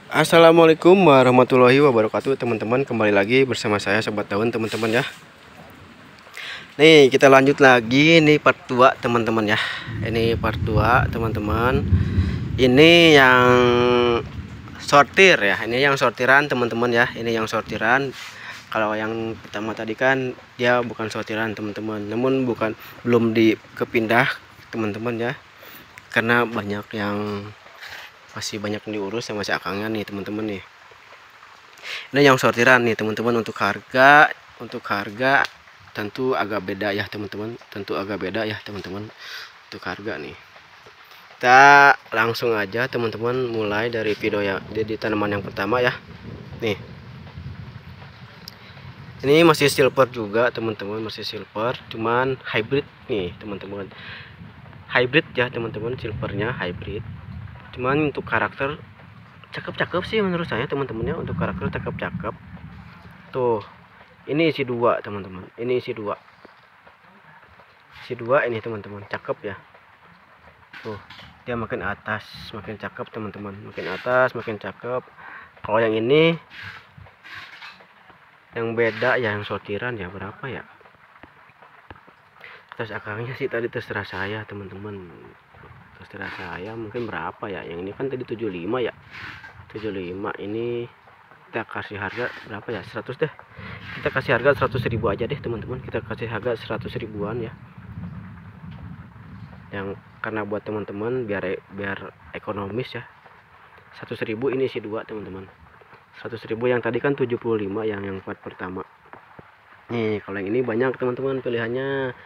Assalamualaikum warahmatullahi wabarakatuh teman-teman, kembali lagi bersama saya Sobat Daun teman-teman ya. Nih kita lanjut lagi, ini part 2 teman-teman ya. Ini part 2 teman-teman. Ini yang sortir ya, ini yang sortiran teman-teman ya. Ini yang sortiran. Kalau yang pertama tadi kan dia bukan sortiran teman-teman, namun belum kepindah teman-teman ya. Karena masih banyak yang diurus sama si akangnya nih teman-teman nih. Ini yang sortiran nih teman-teman. Untuk harga tentu agak beda ya teman-teman, untuk harga nih. Kita langsung aja teman-teman mulai dari video ya, jadi tanaman yang pertama ya. Nih, ini masih silver juga teman-teman, masih silver, cuman hybrid nih teman-teman, hybrid ya teman-teman, silvernya hybrid. Cuman untuk karakter cakep-cakep sih menurut saya teman-temannya, untuk karakter cakep-cakep. Tuh, ini isi 2 teman-teman, ini isi 2 ini teman-teman, cakep ya. Tuh, dia makin atas makin cakep teman-teman, makin atas makin cakep. Kalau yang ini yang beda ya, yang sortiran ya, berapa ya, terus akangnya sih tadi terserah saya teman-teman, terserah saya mungkin berapa ya. Yang ini kan tadi 75 ya, 75. Ini kita kasih harga berapa ya, 100 deh, kita kasih harga 100.000 aja deh teman-teman, kita kasih harga 100 ribuan ya. Yang karena buat teman-teman biar ekonomis ya, 100.000 ini isi 2 teman-teman. 100.000 yang tadi kan 75 yang part pertama nih. Kalau yang ini banyak teman-teman pilihannya.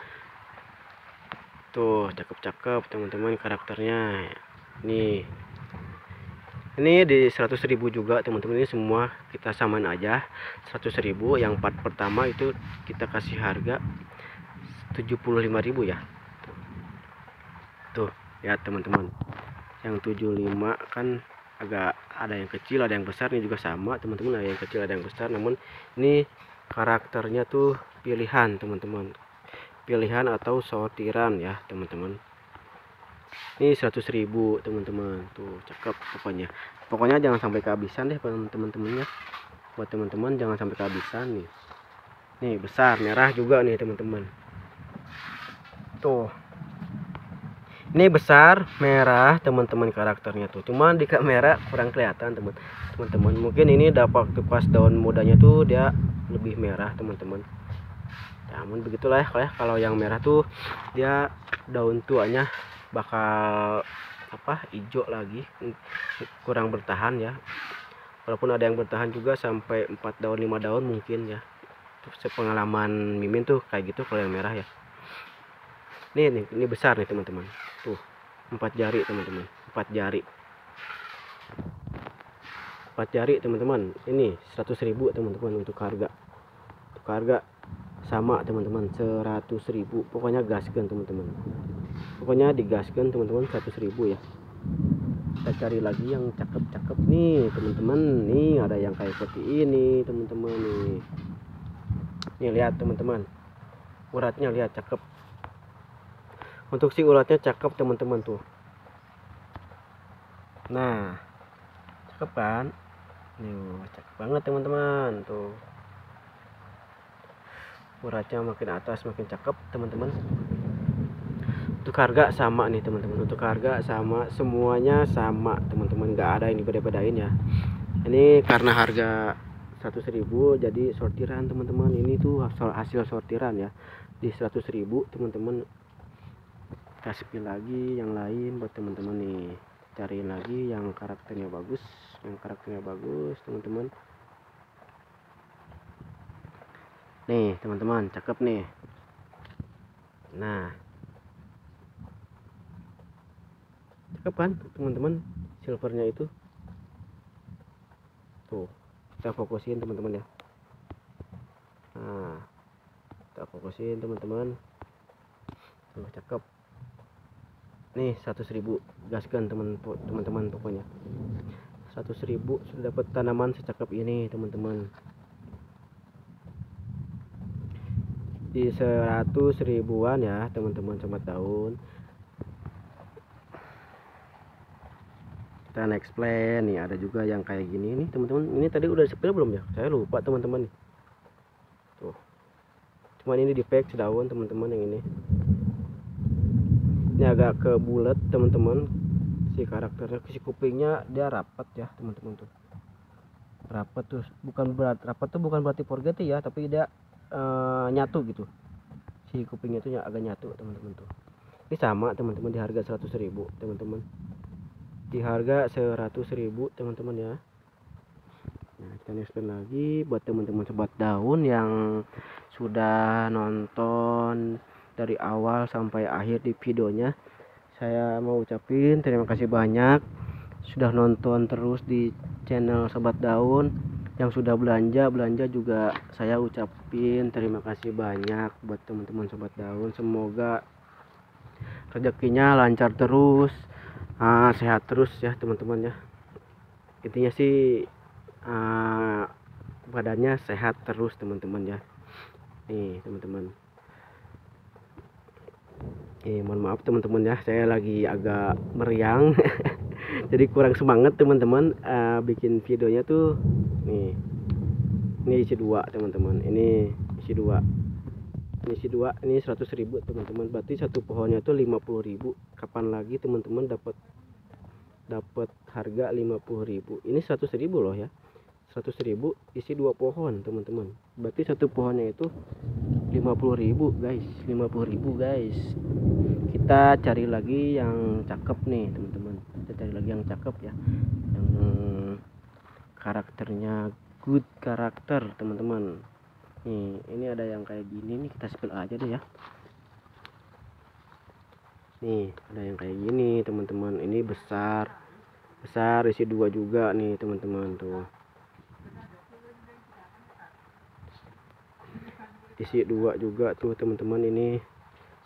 Tuh, cakep-cakep teman-teman karakternya. Ini di 100.000 juga teman-teman. Ini semua kita samain aja 100.000. Yang part pertama itu kita kasih harga 75.000 ya. Tuh ya teman-teman, yang 75 kan agak ada yang kecil ada yang besar. Ini juga sama teman-teman, ada yang kecil ada yang besar, namun ini karakternya tuh pilihan teman-teman, pilihan atau sortiran ya teman-teman. Ini 100.000 teman-teman, tuh cakep pokoknya jangan sampai kehabisan deh teman-temannya. Buat teman-teman jangan sampai kehabisan nih. Nih besar merah juga nih teman-teman. Tuh, ini besar merah teman-teman karakternya tuh, cuman di kamera kurang kelihatan teman-teman. Mungkin ini dapat pas daun mudanya tuh dia lebih merah teman-teman. Namun begitulah ya, kalau yang merah tuh dia daun tuanya bakal hijau lagi, kurang bertahan ya. Walaupun ada yang bertahan juga sampai 4 daun 5 daun mungkin ya. Sepengalaman Mimin tuh kayak gitu kalau yang merah ya. Ini besar nih teman-teman. Tuh, 4 jari teman-teman, 4 jari. 4 jari teman-teman. Ini 100.000 teman-teman untuk harga. Untuk harga sama teman-teman, 100.000. Pokoknya gaskan teman-teman. Pokoknya digaskan teman-teman, 100.000 ya. Kita cari lagi yang cakep-cakep nih teman-teman. Nih ada yang kayak seperti ini teman-teman nih. Nih lihat teman-teman, uratnya lihat cakep. Untuk si uratnya cakep teman-teman tuh. Nah, cakep kan? Nih, cakep banget teman-teman tuh. Uratnya makin atas makin cakep teman-teman. Untuk harga sama nih teman-teman. Untuk harga sama, semuanya sama teman-teman. Nggak ada yang beda-bedain ya. Ini karena harga 100.000 jadi sortiran teman-teman. Ini tuh hasil sortiran ya. Di 100.000 teman-teman. Kasih lagi yang lain buat teman-teman nih, cariin lagi yang karakternya bagus, teman-teman. Nih teman-teman, cakep nih. Nah, cakep kan teman-teman silvernya itu. Tuh, kita fokusin teman-teman ya. Nah, kita fokusin teman-teman. Tuh cakep. Nih 100.000 gaskan teman-teman pokoknya. 100.000 sudah dapat tanaman secakep ini teman-teman. Di 100 ribuan ya teman-teman, Sobat Daun. Kita Sun Explain nih, ada juga yang kayak gini nih teman-teman. Ini tadi udah sepil belum ya, saya lupa teman-teman nih. Tuh, cuman ini di pack sedaun teman-teman. Yang ini agak ke bulat teman-teman, si karakternya, si kupingnya dia rapat ya teman-teman. Tuh rapat tuh, bukan rapat tuh bukan berarti forgeti ya, tapi dia nyatu gitu, si kupingnya tuh agak nyatu teman-teman. Tuh ini sama teman-teman, di harga 100.000 teman-teman, di harga 100.000 teman-teman ya. Nah, kita explain lagi buat teman-teman sobat daun yang sudah nonton dari awal sampai akhir di videonya. Saya mau ucapin terima kasih banyak sudah nonton terus di channel sobat daun. Yang sudah belanja juga saya ucapin terima kasih banyak buat teman-teman sobat daun. Semoga rezekinya lancar terus, sehat terus ya teman-teman ya. Intinya sih badannya sehat terus teman-teman ya. Nih teman-teman, mohon maaf teman-teman ya, saya lagi agak meriang jadi kurang semangat teman-teman bikin videonya tuh. Nih, ini isi 2 teman-teman, ini isi 2, ini isi 2, ini 100.000 teman-teman, berarti satu pohonnya tuh 50.000. Kapan lagi teman-teman dapat harga 50.000? Ini 100.000 loh ya, 100.000 isi 2 pohon teman-teman, berarti satu pohonnya itu 50.000 guys, 50.000 guys. Kita cari lagi yang cakep nih teman-teman, kita cari lagi yang cakep ya, yang karakternya good karakter teman-teman. Nih, ini ada yang kayak gini nih, kita spill aja deh ya. Nih, ada yang kayak gini teman-teman, ini besar isi 2 juga nih teman-teman. Tuh isi 2 juga tuh teman-teman, ini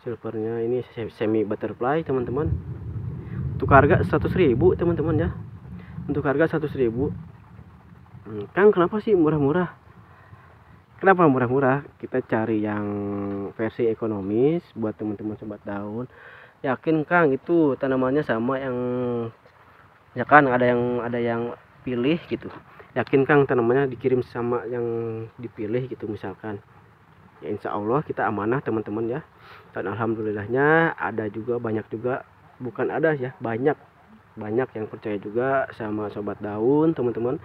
silvernya, ini semi butterfly teman-teman. Untuk harga 100.000 teman-teman ya, untuk harga 100.000. Kang, kenapa sih murah-murah? Kenapa murah-murah? Kita cari yang versi ekonomis buat teman-teman sobat daun. Yakin Kang itu tanamannya sama yang, ya kan ada yang pilih gitu. Yakin Kang tanamannya dikirim sama yang dipilih gitu misalkan. Ya insya Allah kita amanah teman-teman ya. Dan alhamdulillahnya ada juga, banyak juga, bukan ada ya, banyak yang percaya juga sama sobat daun teman-teman,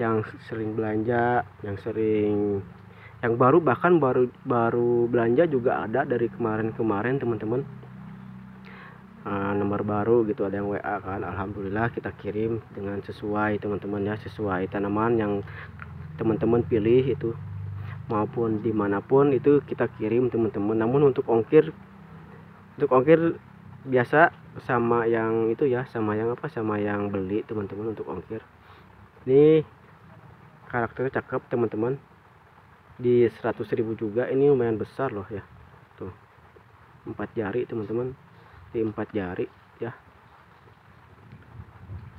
yang sering belanja, yang baru, bahkan baru belanja juga ada dari kemarin teman-teman. Nomor baru gitu, ada yang WA kan, alhamdulillah kita kirim dengan sesuai teman-teman ya, sesuai tanaman yang teman-teman pilih itu, maupun dimanapun itu kita kirim teman-teman. Namun untuk ongkir biasa sama yang itu ya, sama yang beli teman-teman untuk ongkir. Ini karakternya cakep teman-teman, di 100.000 juga, ini lumayan besar loh ya. Tuh 4 jari teman-teman, di 4 jari ya,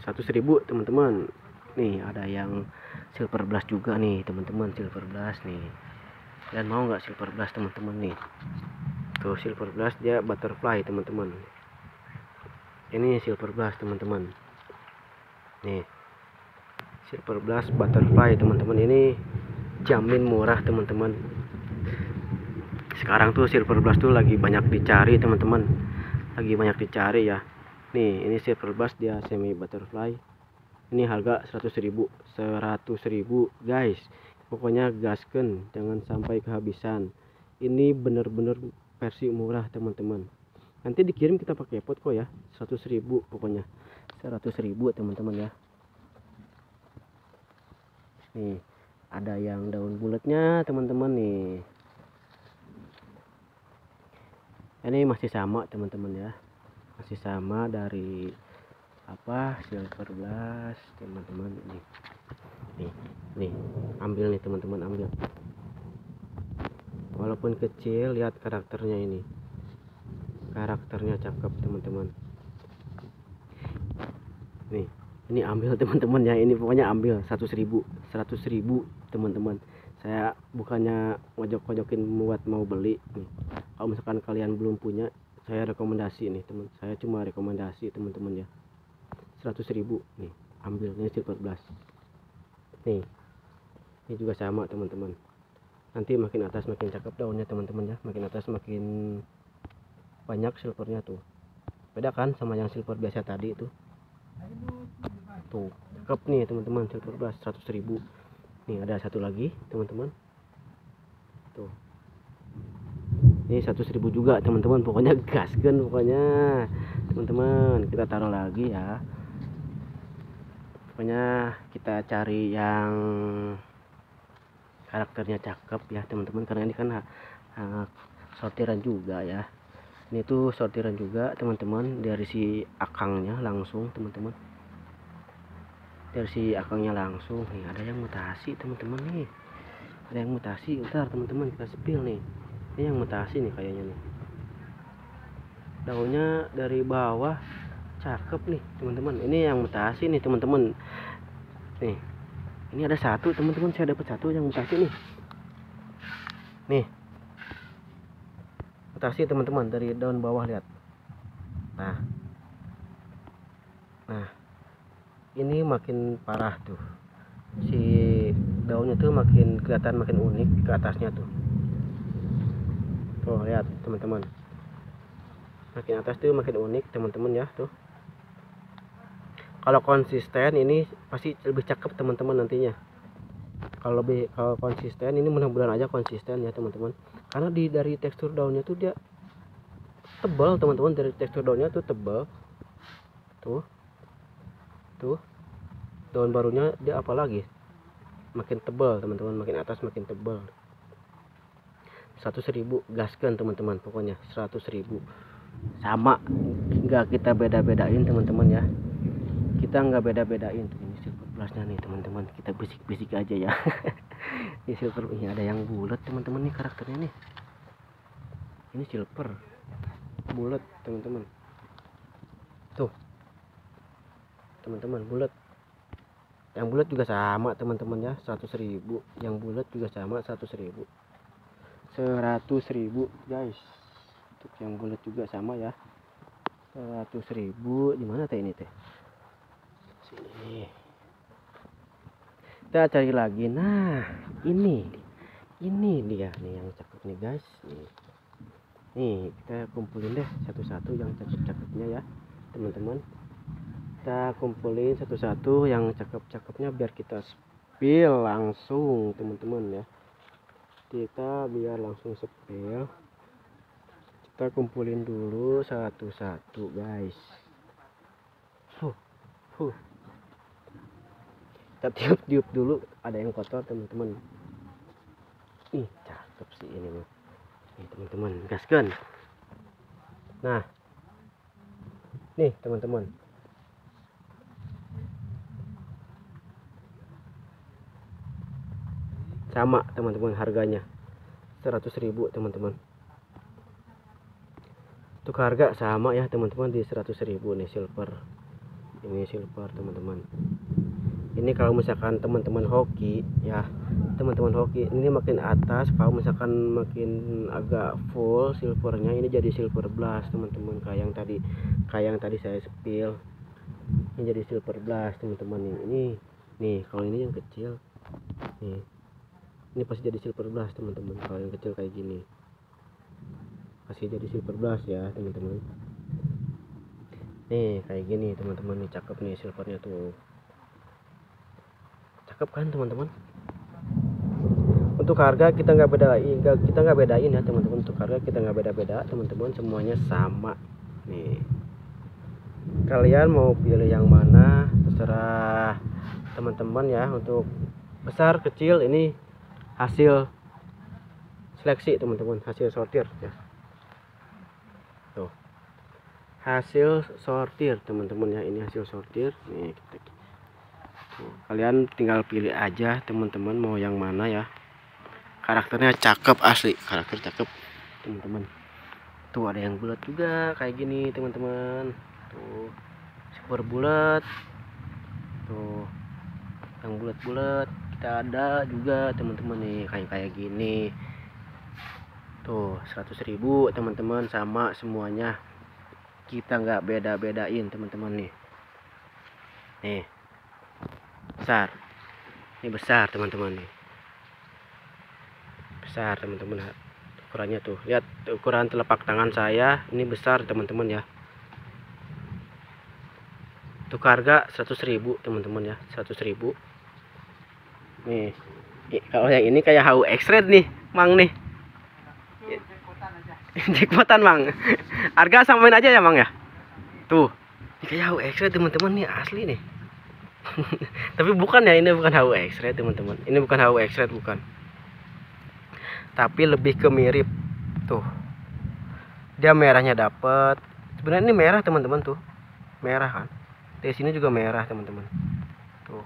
100.000 teman-teman. Nih ada yang silver blast juga nih teman-teman, silver blast nih. Dan mau nggak silver blast teman-teman nih? Tuh silver blast, dia butterfly teman-teman. Ini silver blast teman-teman. Nih silver blast butterfly teman-teman, ini jamin murah teman-teman. Sekarang tuh silver blast tuh lagi banyak dicari teman-teman, lagi banyak dicari ya. Nih ini silver blast, dia semi butterfly, ini harga 100.000 guys. Pokoknya gasken, jangan sampai kehabisan. Ini bener-bener versi murah teman-teman. Nanti dikirim kita pakai pot kok ya, 100.000 pokoknya, 100.000 teman-teman ya. Nih ada yang daun bulatnya teman-teman nih. Ini masih sama teman-teman ya, masih sama dari silver blast teman-teman. Nih ambil nih teman-teman, ambil. Walaupun kecil, lihat karakternya, ini karakternya cakep teman-teman. Nih ini ambil teman-teman ya, ini pokoknya ambil 100.000 teman-teman. Saya bukannya ngojok-ngojokin buat mau beli nih. Kalau misalkan kalian belum punya, saya rekomendasi nih teman, saya cuma rekomendasi teman-teman ya, 100.000 nih, ambil ini silver blast nih. Ini juga sama teman-teman, nanti makin atas makin cakep daunnya teman-teman ya, makin atas makin banyak silvernya tuh. Beda kan sama yang silver biasa tadi itu tuh, cakep nih teman-teman, silver blast 100.000 nih. Ada satu lagi teman-teman tuh, ini 100.000 juga teman-teman. Pokoknya gaskan pokoknya teman-teman, kita taruh lagi ya. Pokoknya kita cari yang karakternya cakep ya teman-teman, karena ini kan sortiran juga ya. Ini tuh sortiran juga teman-teman, dari si akangnya langsung teman-teman, dari si akangnya langsung nih. Ada yang mutasi teman-teman nih, ada yang mutasi. Ntar teman-teman kita spill nih, ini yang mutasi nih kayaknya nih. Daunnya dari bawah cakep nih teman-teman, ini yang mutasi nih teman-teman nih. Ini ada satu teman-teman, saya dapat satu yang mutasi nih mutasi teman-teman, dari daun bawah lihat. Nah ini makin parah tuh, si daunnya tuh makin kelihatan, makin unik ke atasnya tuh. Tuh lihat teman-teman, makin atas tuh makin unik teman-teman ya tuh. Kalau konsisten ini pasti lebih cakep teman-teman nantinya. Kalau konsisten ini, mudah-mudahan aja konsisten ya teman-teman, karena dari tekstur daunnya tuh dia tebal teman-teman, dari tekstur daunnya tuh tebal tuh daun barunya dia apalagi makin tebal teman-teman, makin atas makin tebal. 100.000 gaskan teman-teman, pokoknya 100.000 sama, nggak kita beda-bedain teman-teman ya, kita nggak beda-bedain. Ini silver blastnya nih teman-teman, kita bisik-bisik aja ya. Ini silver, ini ada yang bulat teman-teman nih karakternya nih, ini silver bulat teman-teman tuh teman-teman, bulat. Yang bulat juga sama teman-teman ya, 100.000. Yang bulat juga sama 100.000 guys. Untuk yang bulat juga sama ya, 100.000. Dimana teh ini teh, sini kita cari lagi. Nah ini dia nih yang cakep nih guys. Nih kita kumpulin deh satu-satu yang cakep-cakepnya ya teman-teman. Kita kumpulin satu-satu yang cakep-cakepnya biar kita spill langsung teman-teman ya. Kita biar langsung spill, kita kumpulin dulu satu-satu guys. Kita tiup-tiup dulu, ada yang kotor teman-teman. Ih cakep sih ini mah. Nih teman-teman, gaskan. Nah nih teman-teman, sama teman-teman, harganya 100.000 teman-teman. Untuk harga sama ya teman-teman, di 100.000 nih silver. Ini silver teman-teman. Ini kalau misalkan teman-teman hoki ya, teman-teman hoki ini makin atas, kalau misalkan makin agak full silvernya, ini jadi silver blast teman-teman, kayak yang tadi saya spill. Ini jadi silver blast teman-teman. Nih kalau ini yang kecil nih, ini pasti jadi silver blast teman-teman. Kalau yang kecil kayak gini pasti jadi silver blast ya teman-teman. Nih kayak gini teman-teman, nih cakep nih silvernya tuh, cakep kan teman-teman. Untuk harga kita nggak bedain ya teman-teman. Untuk harga kita nggak beda-beda teman-teman, semuanya sama nih. Kalian mau pilih yang mana terserah teman-teman ya. Untuk besar kecil ini hasil seleksi teman-teman, hasil sortir ya. Tuh hasil sortir teman-teman ya, ini hasil sortir nih. Kalian tinggal pilih aja teman-teman mau yang mana ya. Karakternya cakep asli, karakter cakep teman-teman. Tuh ada yang bulat juga kayak gini teman-teman, tuh super bulat. Tuh yang bulat-bulat kita ada juga teman-teman nih, kayak gini. Tuh 100.000 teman-teman, sama semuanya, kita nggak beda-bedain teman-teman nih. nih besar, ini besar teman-teman nih, besar teman-teman. Ukurannya tuh, lihat ukuran telapak tangan saya ini besar teman-teman ya. Untuk harga 100.000 teman-teman ya, 100.000 nih. Kalau yang ini kayak HU X-Red nih Mang nih. Jackpotan Mang. Harga samain aja ya Mang ya. Tuh ini kayak HU X-Red teman-teman nih, asli nih. Tapi bukan ya, ini bukan HU X-Red teman-teman, ini bukan HU X-Red, bukan, tapi lebih ke mirip. Tuh dia merahnya dapet, sebenarnya ini merah teman-teman, tuh merah kan, di sini juga merah teman-teman. Tuh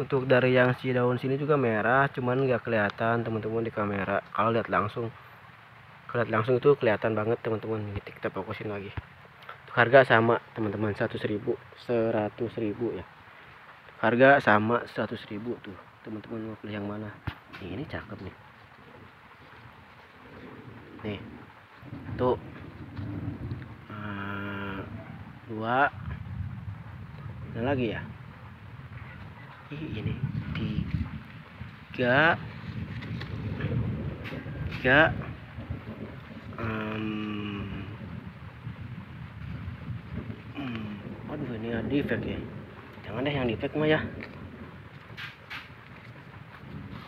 untuk dari yang si daun sini juga merah, cuman nggak kelihatan teman-teman di kamera. Kalau lihat langsung itu kelihatan banget teman-teman. Kita fokusin lagi. Untuk harga sama teman-teman, 100.000 ya, harga sama 100.000 tuh teman-teman. Mau pilih yang mana nih? Ini cakep nih, nih tuh 2 ada lagi ya, ini 3 aduh ini ada defect ya, jangan deh yang defect mah ya.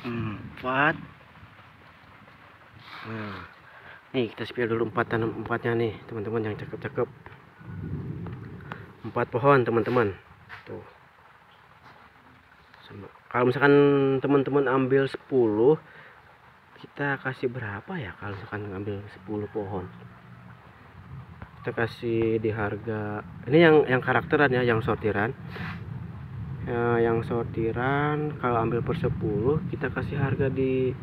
4. Nah nih kita spill dulu 4-nya nih teman-teman, yang cakep-cakep. 4 pohon teman-teman tuh. Kalau misalkan teman-teman ambil 10, kita kasih berapa ya? Kalau misalkan ambil 10 pohon, kita kasih di harga ini yang karakteran ya, yang sortiran. Yang sortiran kalau ambil per 10 kita kasih harga di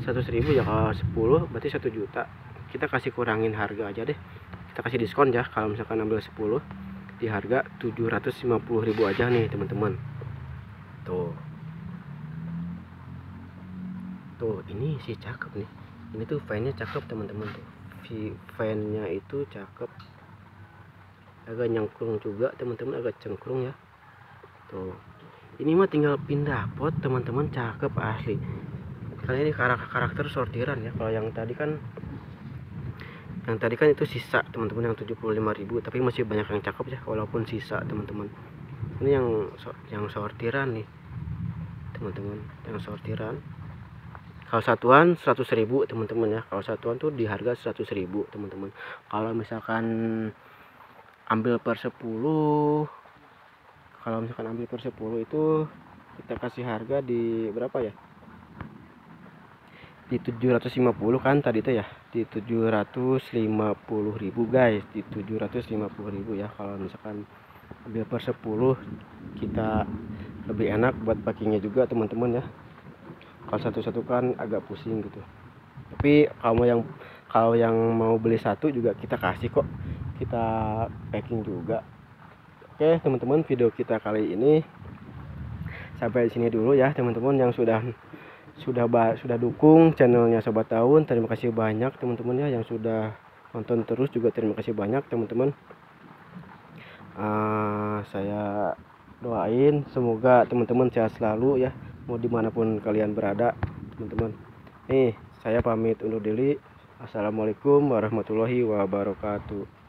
100.000 ya. Kalau 10 berarti 1 juta, kita kasih kurangin harga aja deh, kita kasih diskon ya. Kalau misalkan ambil 10 di harga 750.000 aja nih teman-teman. Tuh ini sih cakep nih, ini tuh fan-nya cakep teman-teman. Tuh fan-nya itu cakep, agak nyengkrung juga teman-teman, agak cengkrung ya. Tuh ini mah tinggal pindah pot teman-teman, cakep asli. Kali ini karakter sortiran ya. Kalau yang tadi kan itu sisa teman-teman, yang 75.000, tapi masih banyak yang cakep ya walaupun sisa teman-teman. Ini yang sortiran nih teman-teman, yang sortiran. Kalau satuan 100.000 teman-teman ya, kalau satuan tuh di harga 100.000 teman-teman. Kalau misalkan ambil per 10, kalau misalkan ambil per 10 itu kita kasih harga di berapa ya, di 750 kan tadi itu ya, di 750.000 guys, di 750.000 ya. Kalau misalkan ambil per 10 kita lebih enak buat packingnya juga teman-teman ya. Kalau satu-satu kan agak pusing gitu, tapi kalau yang mau beli satu juga kita kasih kok, kita packing juga. Oke teman-teman, video kita kali ini sampai di sini dulu ya teman-teman. Yang sudah dukung channelnya Sobat Daun, terima kasih banyak teman-teman ya. Yang sudah nonton terus juga terima kasih banyak teman-teman. Saya doain semoga teman-teman sehat selalu ya, mau dimanapun kalian berada teman-teman. Nih saya pamit undur diri. Assalamualaikum warahmatullahi wabarakatuh.